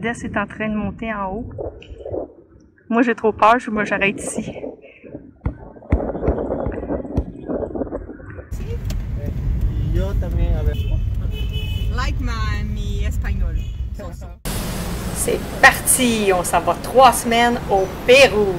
Des est en train de monter en haut. Moi, j'ai trop peur, moi j'arrête ici. Yo también, a ver. Like mi espagnol. C'est parti! On s'en va 3 semaines au Pérou!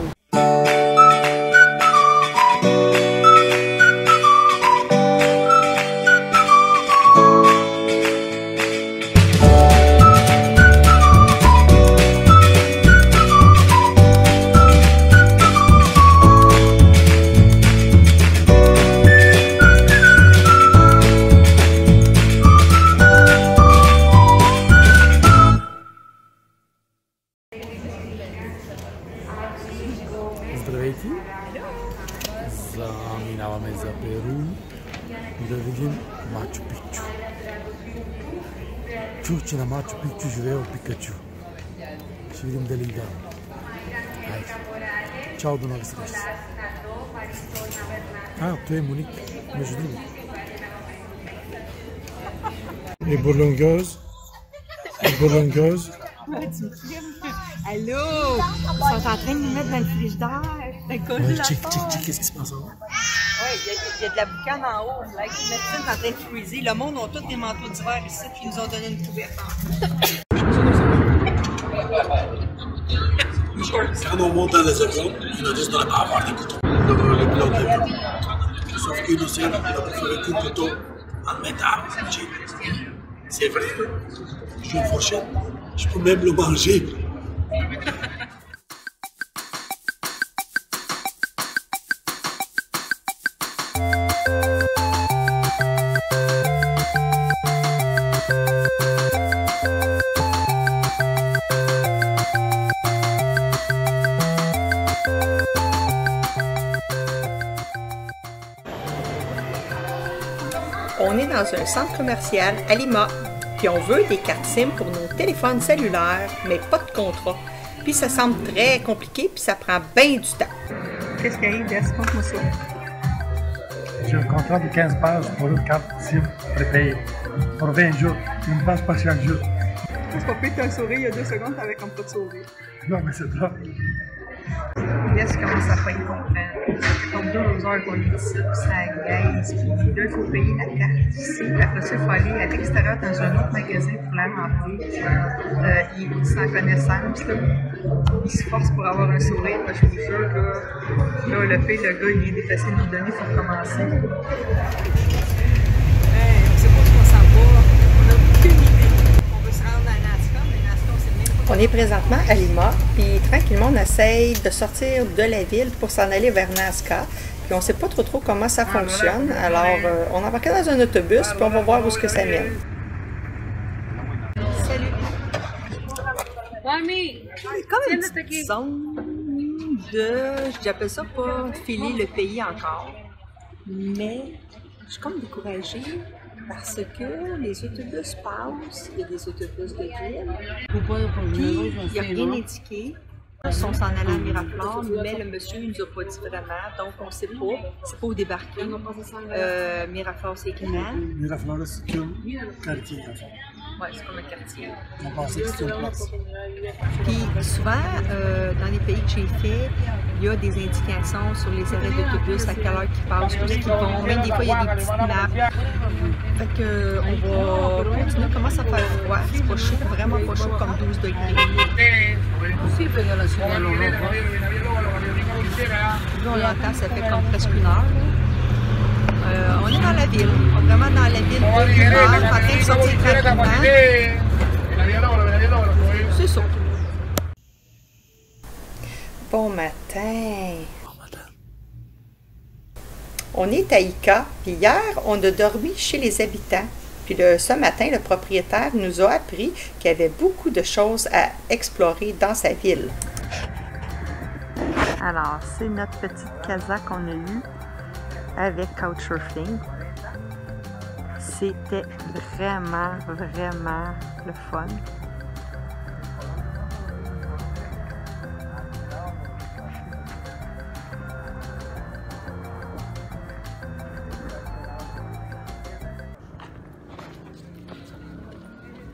Здравейте! Заминаваме за Перу да видим Мачу Пикчу. Чух, че на Мачу Пикчу живеел Пикачу. Ще видим дали да. Хайде. Чао, до нови срещи. Той е Моник, между другото. Et bourlingueuse. Allô? Ils sont en train de nous mettre dans le frigidaire. Ouais, check, qu'est-ce qui se passe là? Oui, il y a de la boucane en haut. La médecine est en train de freezer. Le monde a tous des manteaux d'hiver ici, puis ils nous ont donné une couverte. Quand on monte dans les avions, ils nous disent de ne pas avoir des couteaux. Le pilote est venu. Sauf qu'Innocent, il a préféré qu'un couteau en métal. C'est vrai. J'ai une fourchette. Je peux même le manger. On est dans un centre commercial à Lima, puis on veut des cartes SIM pour nos téléphones cellulaires, mais pas de contrat. Puis ça semble très compliqué, puis ça prend bien du temps. Qu'est-ce qui arrive, Des? Montre-moi ça. J'ai un contrat de 15 pages pour une carte SIM prépayée. Pour 20 jours, une page par chaque jour. Est-ce qu'on peut te sourire il y a 2 secondes avec comme pas de sourire? Non, mais c'est drôle. Des commence à pas être content. Ça fait comme 2 heures qu'on est ici, puis ça gaze, puis là, il faut payer la carte ici. Après ça, il faut aller à l'extérieur dans un autre magasin pour la remplir. Il est sans connaissance, là. Il se force pour avoir un sourire, parce que je vous jure, là, le gars, il vient d'effacer nos données pour commencer. On sait pas où on s'en va. On n'a aucune idée. On veut se rendre à Nazca, mais Nazca, on sait même pas. On est présentement à Lima, puis tranquillement, on essaye de sortir de la ville pour s'en aller vers Nazca. Puis on ne sait pas trop comment ça fonctionne. Alors, on embarque dans un autobus, puis on va voir où ce que ça mène. Salut! Mami! Comme une petite zone de, j'appelle ça pas filer le pays encore, mais je suis comme découragée parce que les autobus passent, il y a des autobus de ville, puis il n'y a rien indiqué. On s'en allait à Miraflores, mais le monsieur ne nous a pas dit vraiment, donc on ne sait pas. C'est pas où débarquer. Miraflores, c'est éclairant. Miraflores, c'est un quartier, en fait. Oui, c'est comme un quartier. On pensait que c'était une place. Puis souvent, dans les pays que j'ai fait, il y a des indications sur les arrêts d'autobus, à quelle heure ils passent, où ils vont. Même des fois, il y a des petites maps. Fait que on va continuer. Il commence à faire froid. C'est pas chaud, vraiment pas chaud, comme 12 degrés. Là, on l'entend, ça fait comme presque 1 heure. On est dans la ville, vraiment dans la ville, en train de sortir tranquillement. C'est ça. Bon matin. On est à Ica, puis hier, on a dormi chez les habitants. Puis ce matin, le propriétaire nous a appris qu'il y avait beaucoup de choses à explorer dans sa ville. Alors, c'est notre petite casa qu'on a eue avec Couchsurfing. C'était vraiment le fun.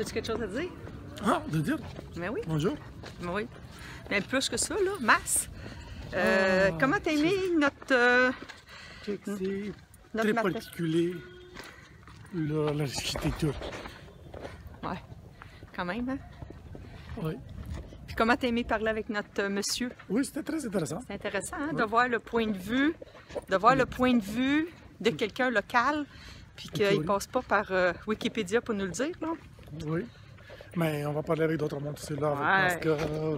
As-tu quelque chose à dire? Ah, de dire? Mais oui, Bonjour. mais oui. Mais plus que ça, là, masse. Comment t'as aimé notre C'est très matin? particulier, l'architecture. Ouais, quand même, hein? Oui. Puis comment t'as aimé parler avec notre monsieur? Oui, c'était très intéressant. C'est intéressant, hein, de voir le point de vue, de quelqu'un local, puis qu'il ne passe pas par Wikipédia pour nous le dire, là. Oui. Mais on va parler avec d'autres mondes aussi là, parce que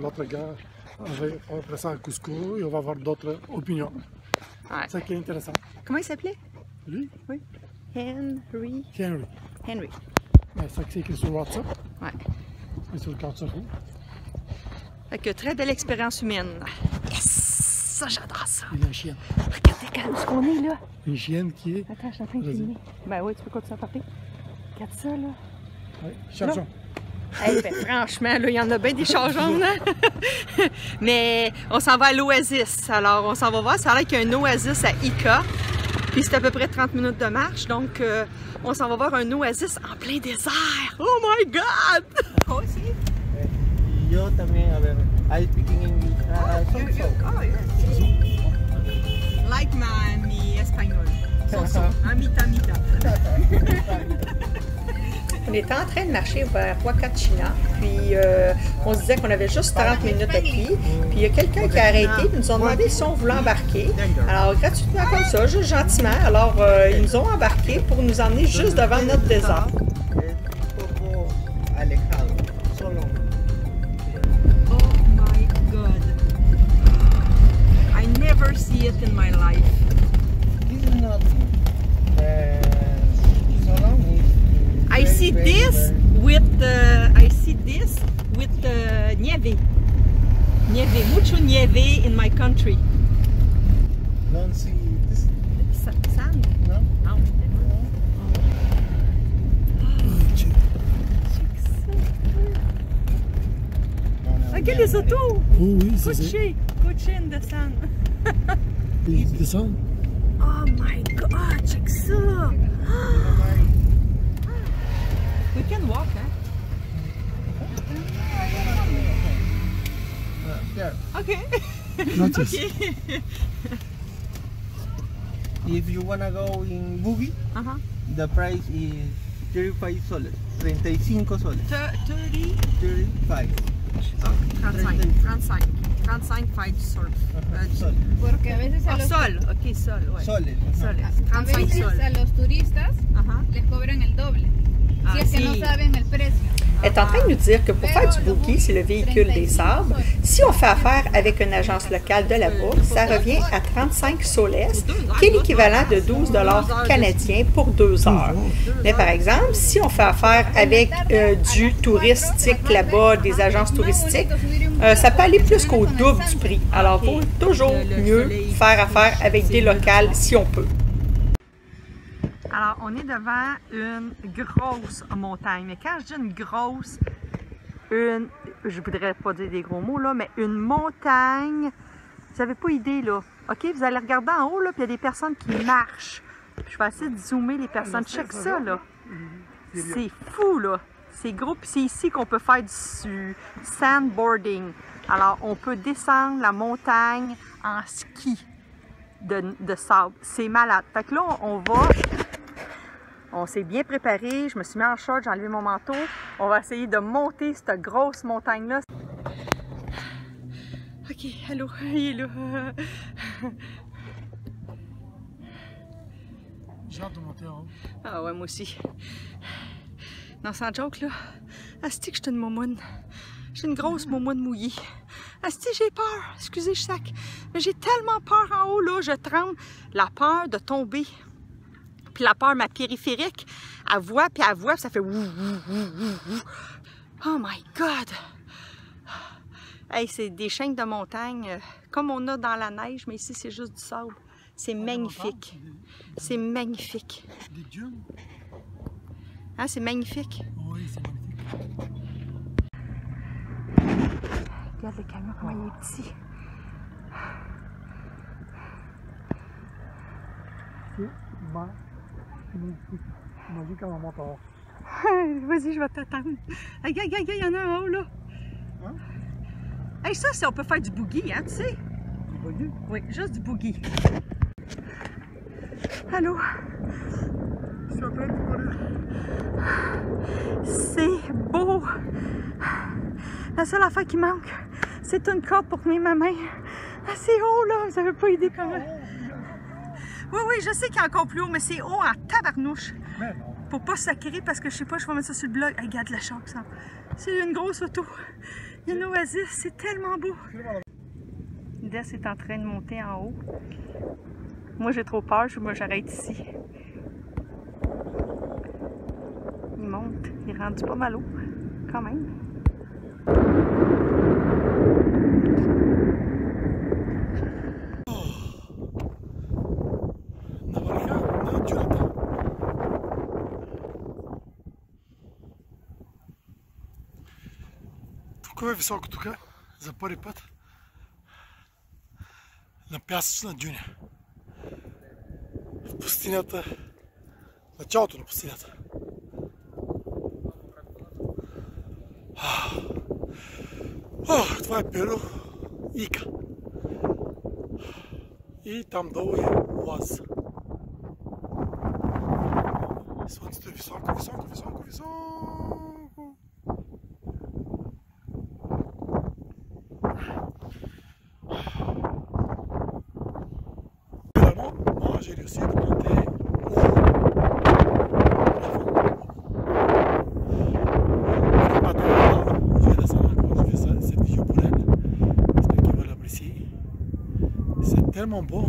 l'autre gars avait fait ça à Cusco et on va avoir d'autres opinions. Ouais. C'est ça qui est intéressant. Comment il s'appelait? Lui? Oui. Henry. Mais ça c'est écrit sur WhatsApp. Ouais. Et sur le Couchsurfing. Fait que très belle expérience humaine. Yes! Ça, j'adore ça. Il y a une chienne. Regardez où est-ce qu'on est, là. Une chienne qui est... Attends, je suis en train de filmer. Ben oui, tu peux continuer à parler. Regarde ça, là. Oui, chanson. Hey, ben, franchement, là, il y en a bien des changeants, hein? Mais on s'en va à l'Oasis. Alors, on s'en va voir. Ça a l'air qu'il y a un Oasis à Ica. Puis c'est à peu près 30 minutes de marche. Donc, on s'en va voir un Oasis en plein désert. Oh my God! Toi aussi? Yo también, a ver, I speaking English. Like mi espagnol. A mitad. On était en train de marcher vers Huacachina, puis on se disait qu'on avait juste 30 minutes à pied. Puis il y a quelqu'un qui a arrêté, puis nous ont demandé si on voulait embarquer. Alors gratuitement comme ça, juste gentiment. Alors ils nous ont embarqué pour nous emmener juste devant notre désert. Oh my God! I never see it in my life. This is not so long. I see this with nieve. Nieve, mucho nieve in my country. Don't see this. Sand? No. No. Regarde les autos! Oh oui, c'est ça. Couché in the sand. Ils descendent. Oh my God, check ça! We can walk, hein? There. Okay. Notice. Okay. If you wanna go in boogie, Uh-huh. the price is 35 soles. 35 soles. 30? 35. 35 fight surf. Soles. Porque a veces a los, Sol, ok, sol, ouais. Soles. Soles, a 35 veces sol. a los turistas Uh-huh. les cobran el doble. Si es que no sí. saben el precio. Elle est en train de nous dire que pour faire du boogie, c'est le véhicule des sabres. Si on fait affaire avec une agence locale de là-bas, ça revient à 35 soles, qui est l'équivalent de 12 $ canadiens pour 2 heures. Mais par exemple, si on fait affaire avec du touristique là-bas, des agences touristiques, ça peut aller plus qu'au double du prix. Alors, il vaut toujours mieux faire affaire avec des locales si on peut. Alors, on est devant une grosse montagne. Mais quand je dis une grosse, je voudrais pas dire des gros mots, là, mais une montagne, vous n'avez pas idée, là. OK, vous allez regarder en haut, là, puis il y a des personnes qui marchent. Je vais essayer de zoomer les personnes. Check ça, là. C'est fou, là. C'est gros, puis c'est ici qu'on peut faire du sandboarding. Alors, on peut descendre la montagne en ski de sable. C'est malade. Fait que là, on s'est bien préparé, je me suis mis en short, j'ai enlevé mon manteau. On va essayer de monter cette grosse montagne-là. Ok, allô, il est là. J'ai hâte de monter en haut. Ah ouais, moi aussi. Non, sans joke, là. Asti que je suis une moumoune. J'ai une grosse moumoune mouillée. Asti, j'ai peur. Excusez, je sac. Mais j'ai tellement peur en haut, là. Je tremble. La peur de tomber. Puis la peur, ma périphérique, elle voit, puis ça fait wouh, wouh, wouh, wouh, wouh. Oh my God! Hey, c'est des chaînes de montagne, comme on a dans la neige, mais ici, c'est juste du sable. C'est magnifique. C'est magnifique. Des dunes? Hein, c'est magnifique. Oui, c'est magnifique. Regarde le camion, comment il est petit. C'est magnifique. Imagine quand on monte en haut. Vas-y, je vais t'attendre. Aïe, aïe, aïe, il y en a un en haut, là. Hein? Hey, ça, c'est on peut faire du boogie, hein, tu sais? Du boogie? Oui, juste du boogie. Allô? Je suis en train de courir. C'est beau! La seule affaire qui manque, c'est une corde pour tenir ma main. Ah, c'est haut, là! Vous n'avez pas idée comment. Oui, oui, je sais qu'il y a encore plus haut, mais c'est haut en tabarnouche. Mais non. Pour pas se sacrer, parce que je sais pas, je vais mettre ça sur le blog. Hey, regarde la chambre, ça. C'est une grosse auto. Il y a une oasis, c'est tellement beau. Des est en train de monter en haut. Moi, j'ai trop peur, moi, j'arrête ici. Il monte, il est rendu pas mal haut, quand même. Тук е високо, тук за първи път на пясъчна дюня. В пустинята, началото на пустинята. Това е Перу, Ика. И там долу е оаза. Слънцето е високо, високо, високо, високо. Moi, j'ai réussi à monter je vais descendre encore, je fais cette vidéo pour elle. J'espère qu'elle va l'apprécier. C'est tellement beau.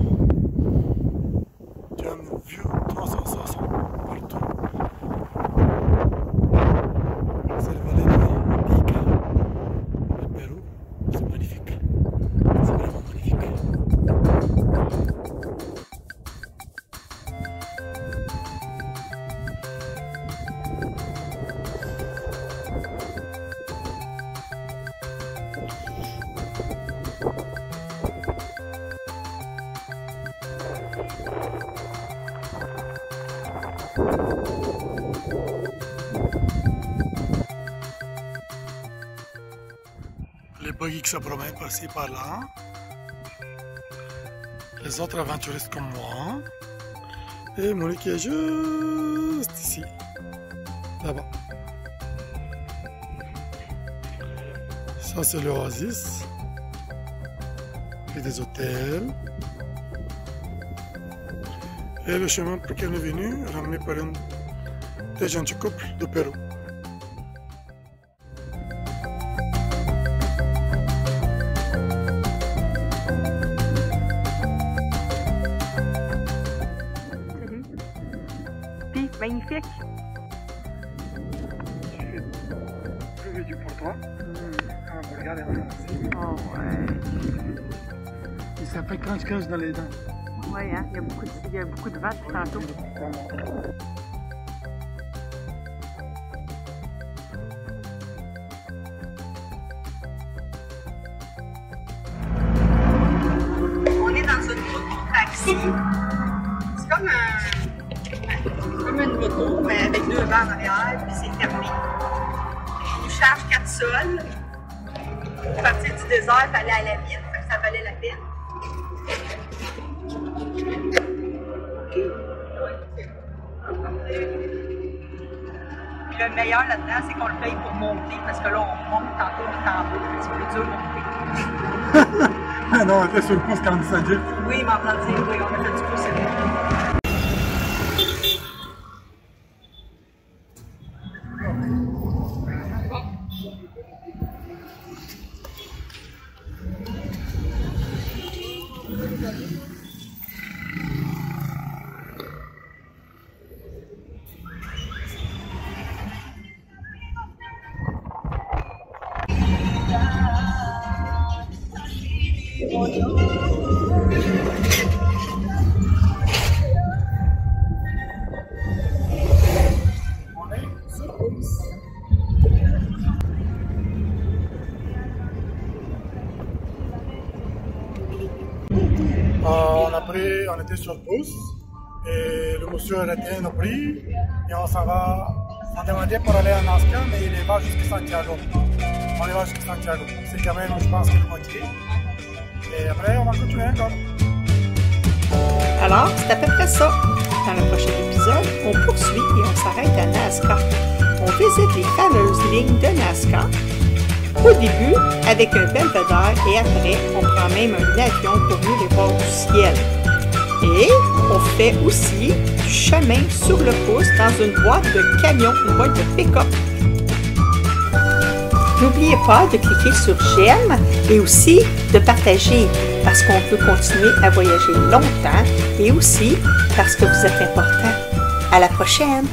Tu as une vue 360 partout. C'est le vallée de Ica, au Pérou. C'est magnifique. C'est vraiment magnifique. Les buggy qui se promènent par-ci par-là. Les autres aventuristes comme moi. Et Monique qui est juste ici. Là-bas. Ça c'est l'oasis. Et des hôtels. Et le chemin pour lequel on est venu, ramené par un des gentils couples de Pérou. Magnifique. Je vais du pour toi. Un burger et un aussi. Oh ouais. Et ça fait crunch dans les dents. Ouais, hein? Il y a beaucoup de vent tantôt. On est dans une moto taxi. C'est comme une moto, mais avec deux vannes en arrière, puis c'est fermé. Il nous charge 4 sols pour partir du désert et aller à la ville, fait que ça valait la peine. Puis le meilleur là-dedans, c'est qu'on le paye pour monter, parce que là, on monte tantôt, on est en haut, c'est plus dur de monter. Ah non, on était sur le pouce quand on descendait. Oui, mais en train de dire, oui, on a fait du pouce, c'est bon. On était sur le bus et le monsieur a arrêté nos prix et on s'en va On demandait pour aller à Nazca, mais il va jusqu'à Santiago. On y va jusqu'à Santiago. C'est quand même, je pense, le moitié. Et après, on va continuer encore. Alors, c'est à peu près ça. Dans le prochain épisode, on poursuit et on s'arrête à Nazca. On visite les fameuses lignes de Nazca. Au début, avec un belvédère, et après, on prend même un avion pour mieux les voir du ciel. Et on fait aussi du chemin sur le pouce dans une boîte de camion, une boîte de pick-up. N'oubliez pas de cliquer sur j'aime et aussi de partager parce qu'on peut continuer à voyager longtemps et aussi parce que vous êtes important. À la prochaine!